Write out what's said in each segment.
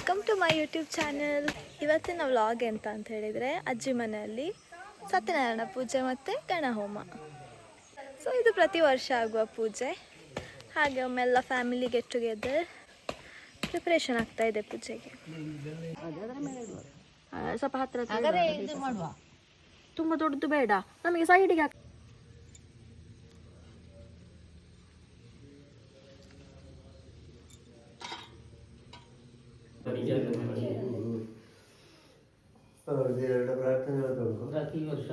Welcome to my YouTube channel. ಇವತ್ತಿನ vlog ಎಂತ ಅಂತ ಹೇಳಿದರೆ ಅಜ್ಜಿ ಮನೆಯಲ್ಲಿ ಸತ್ಯನಾರಾಯಣ ಪೂಜೆ ಮತ್ತು ಗಣ ಹೋಮ. ಸೊ ಇದು ಪ್ರತಿ ವರ್ಷ ಆಗುವ ಪೂಜೆ. ಹಾಗೆ ಒಮ್ಮೆಲ್ಲ ಫ್ಯಾಮಿಲಿ ಗೆಟ್ ಟುಗೆದರ್ ಪ್ರಿಪ್ರೇಷನ್ ಆಗ್ತಾ ಇದೆ ಪೂಜೆಗೆ. ಸ್ವಲ್ಪ ಹತ್ರ ತುಂಬ ದೊಡ್ಡದು ಬೇಡ, ನಮಗೆ ಸೈಡಿಗೆ प्रति वर्ष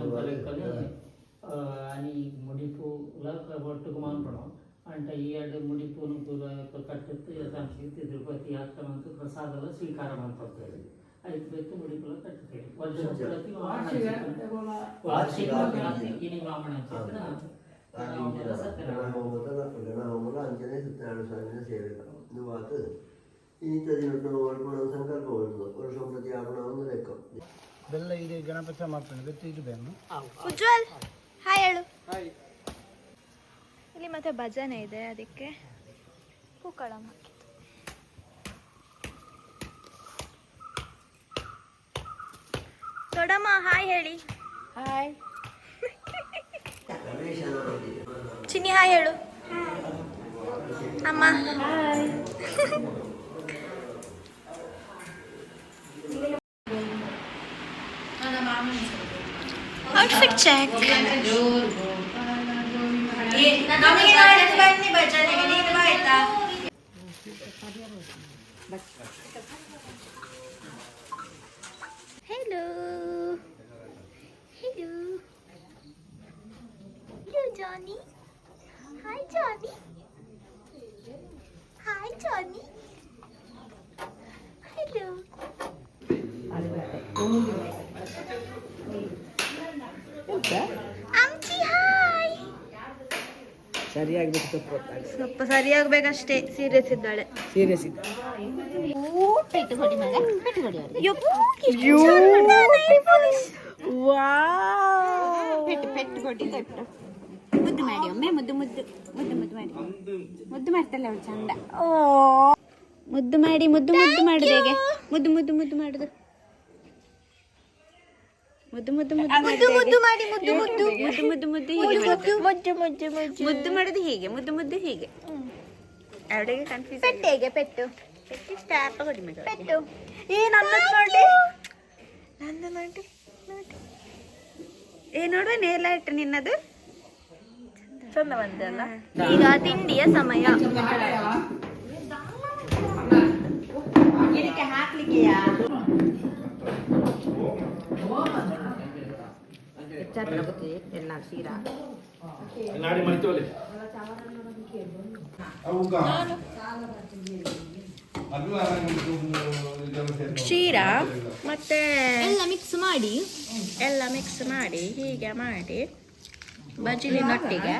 आणि मुडीपूला ಒಟ್ಟಿಗೆ ಮಾಡ್ಬಿಡೋಣ ಅಂಟ ಈ ಎರಡು ಮುಡಿಪೂನು ಕಟ್ಟುತ್ತೆ ಯಥಾಂಶಕ್ಕೆ ತಿರುಪತಿ ಆಗ್ತಾನಂತ ಪ್ರಸಾದಲ್ಲ ಸ್ವೀಕಾರ ಮಾಡ್ಕೊಳ್ತೇವೆ. ಐದು ಬೇಕು ಮುಡಿಪೂಲ ಕಟ್ಟುತ್ತೇವೆ. ವರ್ಷ ಪ್ರತಿ ವಾರ್ಷಿಕ ವಾಮನ ಅಂಜನೇ ಸತ್ಯನಾರಾಯಣ ಸ್ವಾಮಿನ ಸೇವೆ ನುವಾತು ಇನ್ನಿತದಿನೊಟ್ಟು ಮಾಡ್ಕೊಳ್ಳೋ ಸಂಕಲ್ಪ ಹೊರದು ವರ್ಷ ಪ್ರತಿ ಆವರಣವನ್ನು ಲೆಕ್ಕ ಬೆಲ್ಲ ಇದೆ ಗಣಪತಿ ಮಾಡ್ತಾನೆ ಗೊತ್ತು ಇದು ಬೇನು ಉಜ್ವಲ್ ಹಾಯ್ ಹೇಳು. ಇಲ್ಲಿ ಮತ್ತೆ ಭಜನೆ ಇದೆ, ಅದಕ್ಕೆ ಹೂಕಳಂ ಹಾಕಿದ್ದು. ದೊಡ್ಡಮ್ಮ ಹಾಯ್ ಹೇಳಿ. ಹಾಯ್. ಚಿನ್ನಿ ಹಾಯ್ ಹೇಳು. ಅಮ್ಮ hi. Outfit check. Hello. Hello. Hello, Johnny. Hi, Johnny. Hi, Johnny. Hello. Amchi, hi. ಸರಿಯಾಗಬೇಕು, ಸ್ವಲ್ಪ ಸರಿಯಾಗಬೇಕಷ್ಟೇ. ಸೀರಿಯಸ್ ಇದ್ದಾಳೆ. ಸೀರಿಯಸ್ ಇದೆ. ಪೆಟ್ಟು ಕೊಡಿ ಮಗ, ಪೆಟ್ಟು ಕೊಡಿ ಅವರಿಗೆ. ಪೆಟ್ಟು ಕೊಡಿ, ಮುದ್ದು ಮಾಡಿ ಒಮ್ಮೆ, ಮುದ್ದು ಮುದ್ದು ಮುದ್ದು ಮುದ್ದು ಮಾಡಿ, ಮುದ್ದು ಮಾಡ್ತಲ್ಲ ಅವಳು ಚಂದ. ಓ ಮುದ್ದು ಮಾಡಿ, ಮುದ್ದು ಮುದ್ದು ಮಾಡುದು ಹೇಗೆ? ಮುದ್ದು ಮುದ್ದು ಮುದ್ದು ಮಾಡುದು, ಮುದ್ದು ಮುದ್ದು ಮುದ್ದು ಮುದ್ದು ಮುದ್ದು ಮಾಡಿ, ಮುದ್ದು ಮುದ್ದು ಮುದ್ದು ಮುದ್ದು ಮುದ್ದು ಹೀಗೆ ಮುದ್ದು ಮುದ್ದು ಮುದ್ದು ಮುದ್ದು ಮಾಡುದು ಹೀಗೆ, ಮುದ್ದು ಮುದ್ದು ಹೀಗೆ. ಅವಳಿಗೆ ಕನ್ಫ್ಯೂಸ್. ಪೆಟ್ಟು ಹೇಗೆ? ಪೆಟ್ಟು ಪೆಟ್ಟು ಸ್ಟಾಪ್ ಕೊಡಿ ಮಗ. ಪೆಟ್ಟು ನನ್ನದು ನೋಡಿ, ನಂದು ನೋಡಿ ನೋಡಿ. ನೋಡುವ ನೇಲ ಇಟ್ಟು ನಿನ್ನದು ಚಂದ ಬಂದೆ ಅಲ್ಲ. ಈಗ ತಿಂಡಿಯ ಸಮಯ. ಇದಕ್ಕೆ ಹಾಕ್ಲಿಕ್ಕೆಯಾ ಎಲ್ಲ ಸೀರಾ ಕ್ಷೀರ ಮತ್ತೆ ಎಲ್ಲ ಮಿಕ್ಸ್ ಮಾಡಿ ಹೀಗೆ ಮಾಡಿ ಬಜ್ಜಿನೊಟ್ಟಿಗೆ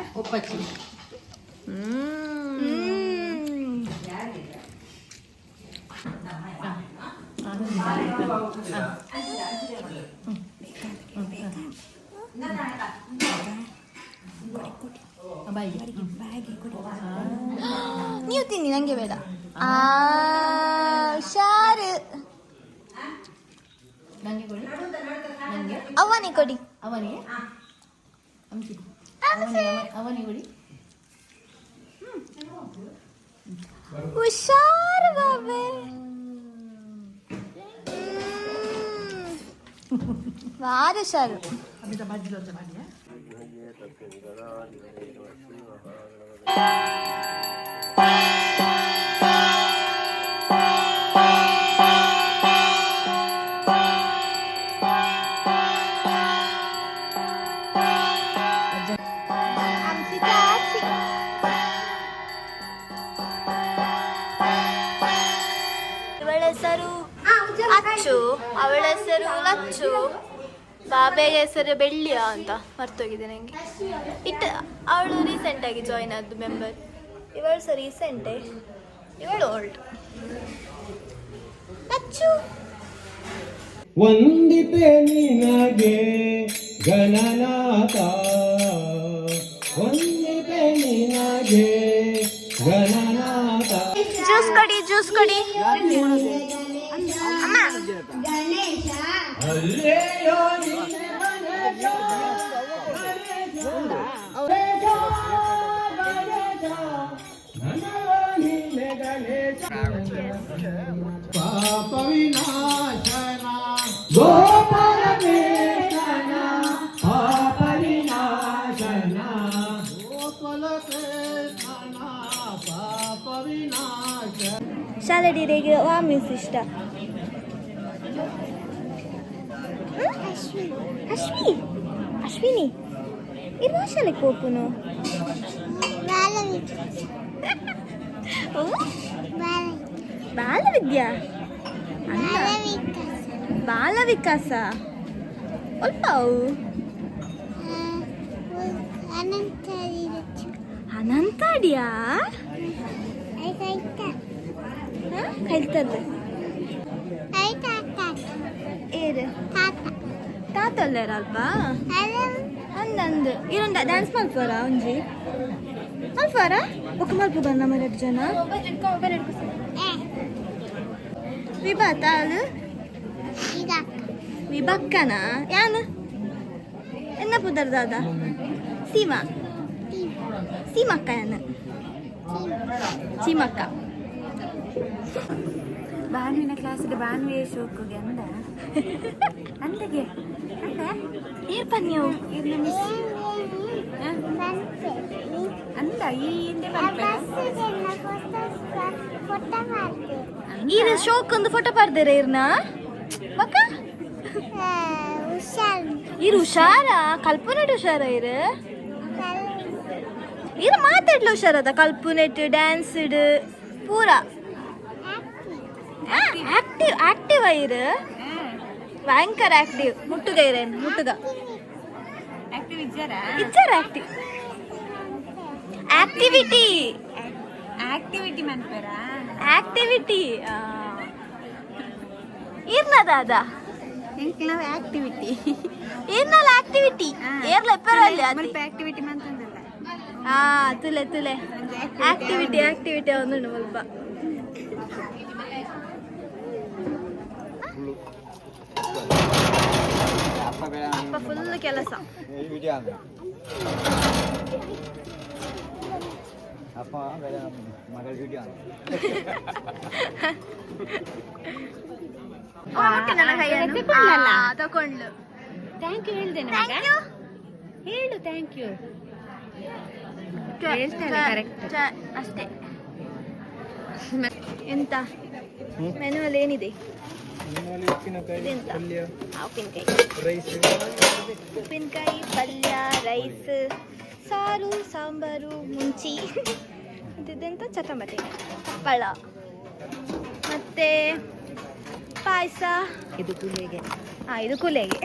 ನೀವು ತಿನ್ನಿ, ನಂಗೆ ಬೇಡ. ಹುಷಾರು. ಅವನಿಗೆ ಕೊಡಿ. ಹುಷಾರು ಬಾಬೆ. ಬಾರಿ ಹುಷಾರು. ಇವಳ ಹೆಸರು ಅಚ್ಚು, ಅವಳ ಹೆಸರು ಲಚ್ಚು, ಬಾಬೆಗೆ ಹೆಸರು ಬೆಳ್ಳಿಯ ಅಂತ ಮರ್ತೋಗಿದೆ ನನಗೆ. ಅವಳು ರೀಸೆಂಟಾಗಿ ಜಾಯಿನ್ ಆದ್ದು ಮೆಂಬರ್. ಇವಳು ಸಹ ರೀಸೆಂಟೇ, ಇವಳು ಓಲ್ಡ್. ಲಚ್ಚು ವಂದಿತೆ ನಿನಗೆ ಗಣನಾಥ, ವಂದಿತೆ ನಿನಗೆ ಗಣನಾಥ. ಜ್ಯೂಸ್ ಕೊಡಿ. ಜ್ಯೂಸ್ ಕೊಡಿ ಅಮ್ಮ. ಅಲ್ಲೇಯೋ ನಿನ್ನ ಗಣೇಶ, ನನಗೋ ನಿನ್ನ ಗಣೇಶ. ಪಾಪ ವಿನಾಶನ ಗೋಪಾಲ ಕೃಷ್ಣನ, ಪಾಪ ವಿನಾಶನ ಗೋಪಾಲ ಕೃಷ್ಣನ, ಪಾಪ ವಿನಾಶನ. ಶಾಲೆ ಡೀರೆಗೆ ವಾ ಮಿಸ್ ಇಷ್ಟ. ಅಶ್ವಿನಿ ಇರುವ ಶಾಲೆಗೆ ಹೋಗ್ಪುನು. ಬಾಲ ವಿದ್ಯಾ ಬಾಲ ವಿಕಾಸ ಅಲ್ಪ ಅವು ಅನಂತಾಡಿಯಾ ಕೈತಲ್ಲ ಏರು ತಾತಲ್ಲೇರ ಅಲ್ಪ ಅಂದಂದು ಇರೊಂದ ಡ್ಯಾನ್ಸ್ ಮಲ್ಪರ ಒಂಜಿ ಮಲ್ಪರ ಒಕ್ಕ ಮಲ್ಪ ಬನ್ನ ಮರೆಡ್ ಜನ ವಿಭಾ ತಾಳು ವಿಭಕ್ಕನ ಯಾನು ಎನ್ನ ಪುದರ್ ದಾದ ಸೀಮಾ ಸೀಮಕ್ಕ ಯಾನು ಚೀಮಕ್ಕ ಭಾನುವಿನ ಕ್ಲಾಸಿಗೆ ಭಾನುವೆ ಶೋಕಿಗೆ ಅಂದಗೆ ಏರ್ ಪನ್ಯವು ಅಂದ ಈ ಹಿಂದೆ ಈರ ಶೋಕ್ ಒಂದು ಫೋಟೋ ಪಾಡ್ದೇರ ಇರ್ನ ಬಕ್ಕ ಇರು ಹುಷಾರ ಕಲ್ಪನೆಟ್ ಹುಷಾರ ಇರು ಮಾತಾಡ್ಲು ಹುಷಾರದ ಕಲ್ಪನೆಟ್ ಡ್ಯಾನ್ಸ್ ಪೂರ ಆಕ್ಟಿವ್ ಆಕ್ಟಿವ್ ಇರು ಭಯಂಕರ ಆಕ್ಟಿವ್ ಮುಟ್ಟುಗ ಇರೇನು ಮುಟ್ಟುಗ ಆಕ್ಟಿವ್ ಇದ್ದಾರಾ ಇಚ್ಚಾರ ಆಕ್ಟಿವ್ ಆಕ್ಟಿವಿಟಿ ಆಕ್ಟಿವಿಟಿ ಮನ್ಪೇರ ಆಕ್ಟಿವಿಟಿ ಇರ್ನದಾದ ನಾವು ಆಕ್ಟಿವಿಟಿ ಇರ್ನಲ್ಲ ಆಕ್ಟಿವಿಟಿ ಏರ್ಲ ಎಪ್ಪರಲ್ಲಿ ಮುಲ್ಪ ಆಕ್ಟಿವಿಟಿ ಮಂತಂದಲ್ಲ ತುಲೆ ತುಲೆ ಆಕ್ಟಿವಿಟಿ ಆಕ್ಟಿವಿಟಿ ಒಂದು ಸ್ವಲ್ಪ ಫುಲ್ ಕೆಲಸ ತಕೊಂಡ್ಲು ಥ್ಯಾಂಕ್ ಯು ಹೇಳ್ದೇನೆ ಹೇಳು ಥ್ಯಾಂಕ್ ಯು ಕರೆಕ್ಟ್ ಅಷ್ಟೇ. ಎಂತ ಮೆನುವಲ್ಲಿ ಏನಿದೆ? ಉಪ್ಪಿನಕಾಯಿ, ಪಲ್ಯ, ರೈಸ್, ಸಾರು, ಸಾಂಬಾರು, ಮುಂಚಿ, ಇದೆಂತ ಚಟಮಟೆ, ಹಪ್ಪಳ, ಮತ್ತೆ ಪಾಯಸ. ಇದು ಕುಲೆಗೆ. ಇದು ಕುಲೆಗೆ.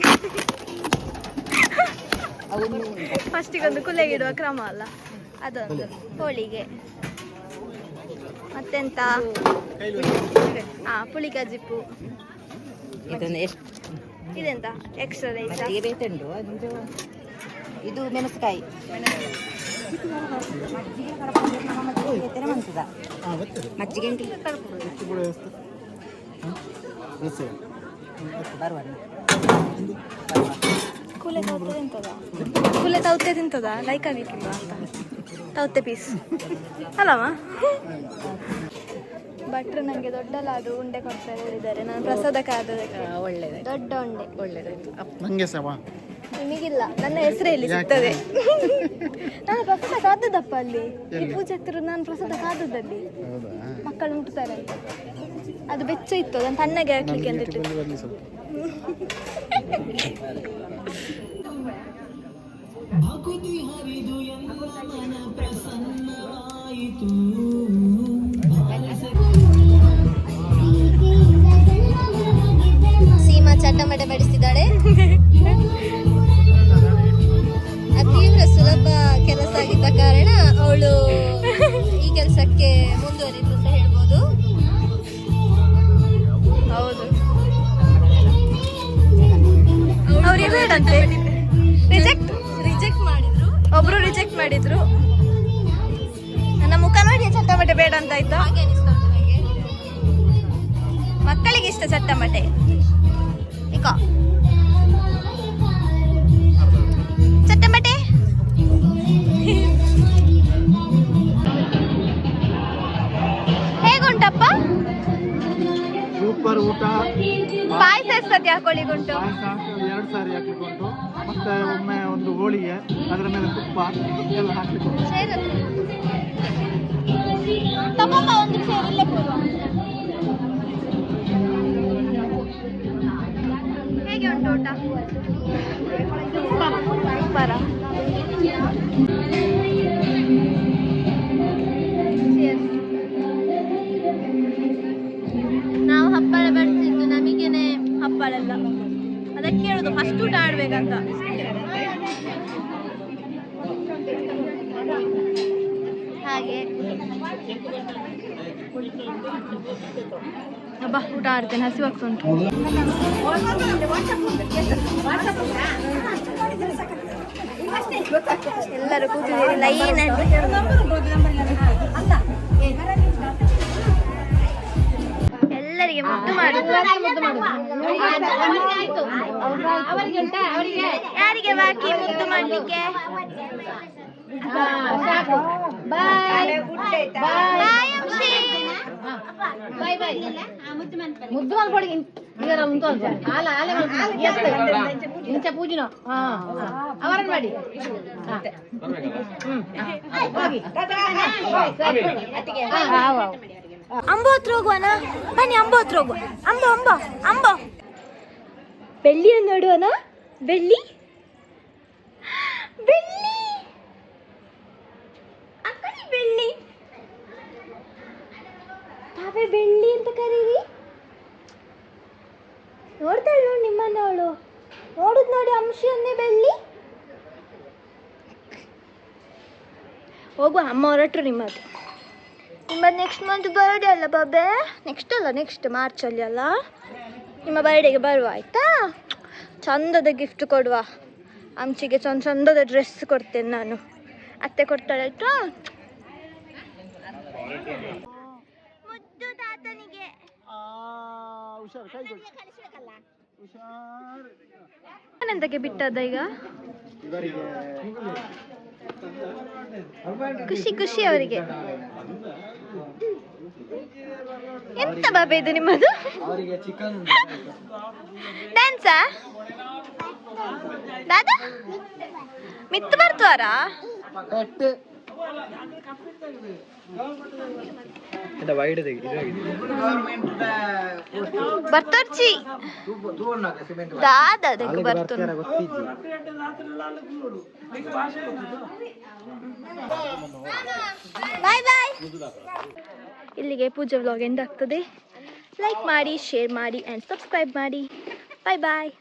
ಫಸ್ಟಿಗೊಂದು ಕುಲೆಗೆ ಇಡುವ ಕ್ರಮ ಅಲ್ಲ, ಅದೊಂದು ಹೋಳಿಗೆ. ಮತ್ತೆಂತ ಪುಳಿ ಕಜಿಪ್ಪು. ಇದೆಂತ ಎಕ್ಸ್ಟ್ರಾ ರೈಸ್. ಇದು ಮೆಣಸಕಾಯಿ. ಮಜ್ಜಿಗೆ ಕೂಲೆ ತೌತೆ ತಿಂತದ, ಕೂಲೆ ತೌತೆ ತಿಂತದ, ಲೈಕ್ ಆಗಿಕ್ಕಿಲ್ಲ ಅಂತ ತೌತೆ ಪೀಸ್ ಅಲ್ಲವ. ಭಟ್ರು ನನಗೆ ದೊಡ್ಡ ಲಾಡು ಉಂಡೆ ಕೊಡ್ತಾ ಹೇಳಿದ್ದಾರೆ. ನಾನು ಪ್ರಸಾದಕ್ಕೆ ಆದದಕ್ಕೆ ಒಳ್ಳೆಯದು, ದೊಡ್ಡ ಉಂಡೆ ಒಳ್ಳೆಯದಾಯ್ತು. ನಂಗೆ ಸಮ ನಿಮಗಿಲ್ಲ, ನನ್ನ ಹೆಸರೇ ಇಲ್ಲಿ ಸಿಗ್ತದೆ. ನಾನು ಪ್ರಸಾದ ಕಾದದಪ್ಪ ಅಲ್ಲಿ ಈ ಪೂಜೆ ಹತ್ತಿರ. ನಾನು ಪ್ರಸಾದ ಕಾದದಲ್ಲಿ ಮಕ್ಕಳು ಮುಟ್ತಾರೆ ಅಂತ. ಅದು ಬೆಚ್ಚ ಇತ್ತು, ಅದನ್ನು ತಣ್ಣಗೆ ಹಾಕ್ಲಿಕ್ಕೆ ಅಂತ ಇಟ್ಟು. ಸೀಮಾ ಚಟಮಟೆ ಬಡಿಸಿದ್ದಾಳೆ. ತೀವ್ರ ಸುಲಭ ಕೆಲಸ ಆಗಿದ್ದ ಕಾರಣ ಅವಳು ಈ ಕೆಲಸಕ್ಕೆ ಮುಂದುವರಿತು ಅಂತ ಹೇಳ್ಬೋದು. ಹೌದು, ಅವ್ರಿಗೆ ಬೇಡಂತೆ, ರಿಜೆಕ್ಟ್ ಮಾಡಿದ್ರು. ಒಬ್ರು ರಿಜೆಕ್ಟ್ ಮಾಡಿದ್ರು. ನನ್ನ ಮುಖ ನೋಡಿ ಚಟಮಟೆ ಬೇಡ ಅಂತ ಆಯ್ತಾ. ಹಾಗೆ ಅನಿಸ್ತು ನನಗೆ. ಇಷ್ಟ ಚಟ್ಟಂಬಟೆ ಇಕೋ ಚಟ್ಟಂಬಟೆ ಹೇಗುಂಟಪ್ಪ ಸೂಪರ್ ಊಟ. ಪಾಯಸ ಎಷ್ಟೊತ್ತಿ ಹಾಕೊಳ್ಳಿಗುಂಟು ಪಾಯಸ 2 ಸಾರಿ ಹಾಕ್ಲಿಕ್ಕೆ ಉಂಟು, ಮತ್ತೆ ಒಮ್ಮೆ ಒಂದು ಹೋಳಿಗೆ, ಅದರ ಮೇಲೆ ತುಪ್ಪ ಎಲ್ಲ ಹಾಕ್ಲಿಕ್ಕೆ ಉಂಟು. ತಗೊಂಬ ಒಂದು ಸೇರು ಇಲ್ಲೇ ಕೂರು. ಹೇಗೆ ಉಂಟು ಊಟ? ಸೂಪರ. ನಾವು ಹಪ್ಪಳ ಬಡಿಸಿದ್ದು ನಮಗೇನೆ ಹಪ್ಪಳ ಎಲ್ಲ, ಅದಕ್ಕೆ ಹೇಳುದು ಫಸ್ಟ್ ಊಟ ಆಡ್ಬೇಕಂತ. ಹಾಗೆ ಹಬ್ಬ ಊಟ ಆಡ್ತೇನೆ, ಹಸಿವಾಗ್ತುಂಟು. ಎಲ್ಲರೂ ಕೂತಿದ್ದೀರಿ ಲೈನ್ ಅಲ್ಲಿ. ಎಲ್ಲರಿಗೆ ಮುದ್ದು ಮಾಡುದು. ಯಾರಿಗೆ ಬಾಕಿ ಮುದ್ದು ಮಾಡ್ಲಿಕ್ಕೆ? ಬಾಯ್ ಅಂಶಿ. ಮುದ್ದು ಮಾಡ್ಕೊಡಿ ಈಗ ಉಂಟು ಇಂಚ ಪೂಜಿನ ಅವರನ್ನು ಮಾಡಿ ಅಂಬೋ ಹತ್ರ ಹೋಗುವನ? ಬನ್ನಿ ಅಂಬೋ ಹತ್ರ ಹೋಗುವ. ಅಂಬೋ ಅಂಬೋ ಅಂಬೋ. ಬೆಳ್ಳಿಯನ್ನು ನೋಡುವನ? ಬೆಳ್ಳಿ ಬೆಳ್ಳಿ ಅಕ್ಕಡಿ ಬೆಳ್ಳಿ. ತಾವೇ ಬೆಳ್ಳಿ ಅಂತ ಕರೀರಿ. ನೋಡ್ತಾಳೆ ನೋಡಿ ನಿಮ್ಮನ್ನ ಅವಳು. ನೋಡುದು ನೋಡಿ ಅಂಶಿಯನ್ನೇ ಬೆಳ್ಳಿ. ಹೋಗುವ, ಅಮ್ಮ ಹೊರಟ್ರು ನಿಮ್ಮದು. ನಿಮ್ಮದು ನೆಕ್ಸ್ಟ್ ಮಂತ್ ಬರ್ಡೇ ಅಲ್ಲ ಬಾಬೆ? ನೆಕ್ಸ್ಟ್ ಅಲ್ಲ, ನೆಕ್ಸ್ಟ್ ಮಾರ್ಚಲ್ಲಿ ಅಲ್ಲ? ನಿಮ್ಮ ಬರ್ಡೇಗೆ ಬರುವ ಆಯಿತಾ? ಚಂದದ ಗಿಫ್ಟ್ ಕೊಡುವ. ಅಂಚಿಗೆ ಚಂದದ ಡ್ರೆಸ್ ಕೊಡ್ತೇನೆ ನಾನು. ಅತ್ತೆ ಕೊಡ್ತಾಳೆ ಆಯಿತಾ? ಮುದ್ದು ತಾತನಿಗೆ ಎಂತಕ್ಕೆ ಬಿಟ್ಟದ ಈಗ? ಖುಷಿ ಖುಷಿ ಅವರಿಗೆ. ಎಂತ ಬಾಬೆ ಇದು ನಿಮ್ಮದು? ಡ್ಯಾನ್ಸಾ ದಾದಾ? ಮಿತ್ತು ಬರ್ತವಾರಾ? ಬರ್ತರ್ಚಿ ದಾದಕ್ಕೆ ಬರ್ತದೆ. ಬಾಯ್ ಬಾಯ್. ಇಲ್ಲಿಗೆ ಪೂಜೆ ವ್ಲಾಗ್ ಎಂಡ್ ಆಗ್ತದೆ. ಲೈಕ್ ಮಾಡಿ, ಶೇರ್ ಮಾಡಿ ಆ್ಯಂಡ್ ಸಬ್ಸ್ಕ್ರೈಬ್ ಮಾಡಿ. ಬಾಯ್ ಬಾಯ್.